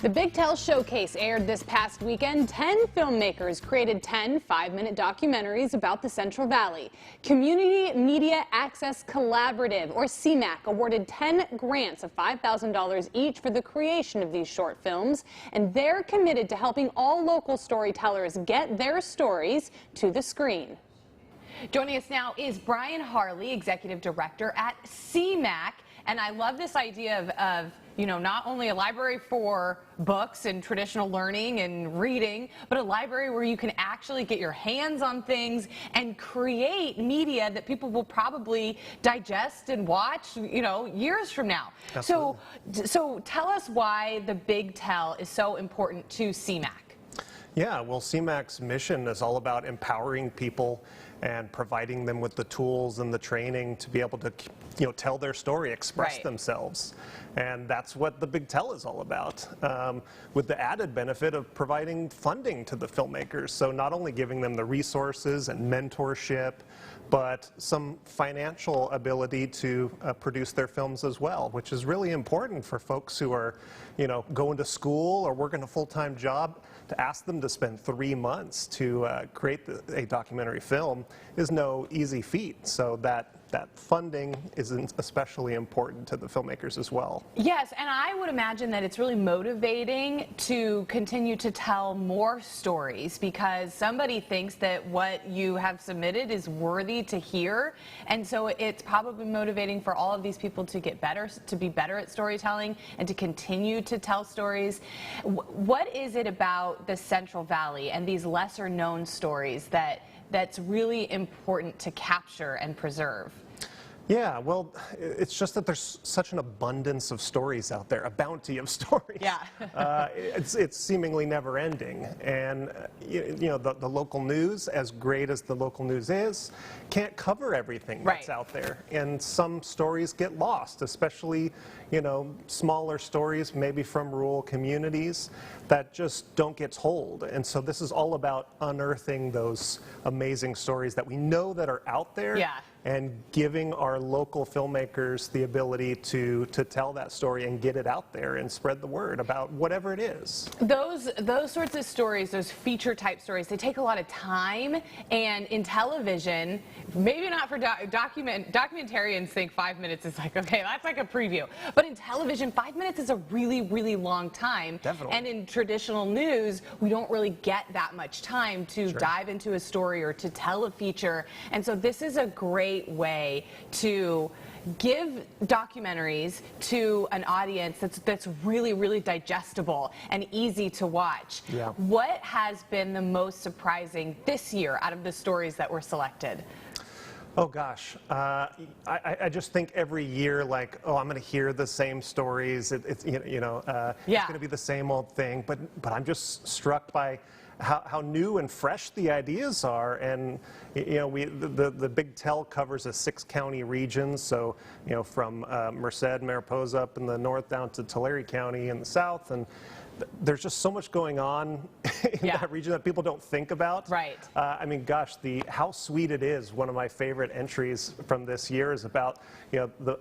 The Big Tell Showcase aired this past weekend. 10 filmmakers created 10 5-minute documentaries about the Central Valley. Community Media Access Collaborative, or CMAC, awarded 10 grants of $5,000 each for the creation of these short films, and they're committed to helping all local storytellers get their stories to the screen. Joining us now is Brian Harley, Executive Director at CMAC. And I love this idea of not only a library for books and traditional learning and reading, but a library where you can actually get your hands on things and create media that people will probably digest and watch, years from now. Absolutely. So tell us why the Big Tell is so important to CMAC. Yeah, well, CMAC's mission is all about empowering people and providing them with the tools and the training to be able to, tell their story, express themselves. And that's what the Big Tell is all about, with the added benefit of providing funding to the filmmakers. So not only giving them the resources and mentorship, but some financial ability to produce their films as well, which is really important for folks who are, going to school or working a full-time job. To ask them to spend 3 months to create a documentary film is no easy feat. So that funding is especially important to the filmmakers as well. Yes, and I would imagine that it's really motivating to continue to tell more stories because somebody thinks that what you have submitted is worthy to hear, and so it's probably motivating for all of these people to get better, to be better at storytelling, and to continue to tell stories. What is it about the Central Valley and these lesser known stories that's really important to capture and preserve? Yeah, well, it's just that there's such an abundance of stories out there, a bounty of stories. Yeah. It's seemingly never ending. And, the local news, as great as the local news is, can't cover everything that's out there. And some stories get lost, especially, smaller stories, maybe from rural communities that just don't get told. And so this is all about unearthing those amazing stories that we know that are out there. Yeah. And giving our local filmmakers the ability to tell that story and get it out there and spread the word about whatever it is. Those sorts of stories, those feature type stories, they take a lot of time, and in television, maybe not for documentarians think 5 minutes is like, okay, that's like a preview. But in television, 5 minutes is a really, really long time. Definitely. And in traditional news, we don't really get that much time to dive into a story or to tell a feature. And so this is a great way to give documentaries to an audience that's really, really digestible and easy to watch. Yeah. What has been the most surprising this year out of the stories that were selected? Oh gosh, I just think every year, like, oh, I'm going to hear the same stories. It's going to be the same old thing. But I'm just struck by how new and fresh the ideas are. And the Big Tell covers a 6-county region, so from Merced, Mariposa up in the north down to Tulare County in the south, and there's just so much going on in that region that people don't think about. Right. I mean, gosh, How Sweet It Is, one of my favorite entries from this year, is about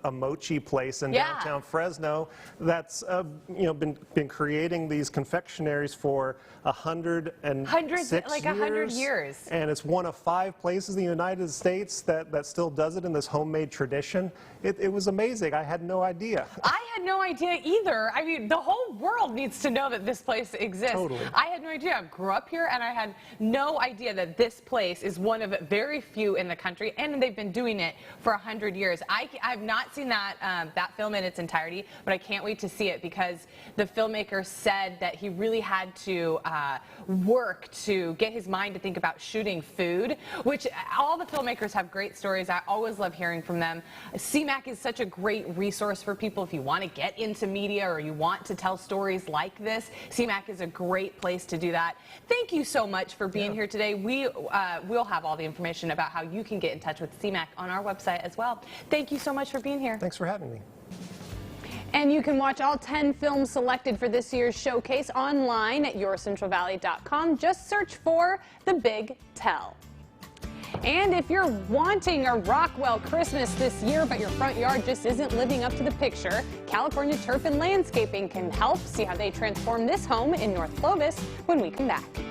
a mochi place in downtown Fresno that's been creating these confectionaries for 100 years. And it's one of 5 places in the United States that still does it in this homemade tradition. It was amazing. I had no idea. I had no idea either. I mean, the whole world needs to know that this place exists. Totally. I had no idea. I grew up here, and I had no idea that this place is one of very few in the country, and they've been doing it for 100 years. I've not seen that film in its entirety, but I can't wait to see it because the filmmaker said that he really had to work to get his mind to think about shooting food, which all the filmmakers have great stories. I always love hearing from them. CMAC is such a great resource for people if you want to get into media or you want to tell stories like this. CMAC is a great place to do that. Thank you so much for being here today. We'll have all the information about how you can get in touch with CMAC on our website as well. Thank you so much for being here. Thanks for having me. And you can watch all 10 films selected for this year's showcase online at yourcentralvalley.com. Just search for The Big Tell. And if you're wanting a Rockwell Christmas this year, but your front yard just isn't living up to the picture, California Turf and Landscaping can help. See how they transform this home in North Clovis when we come back.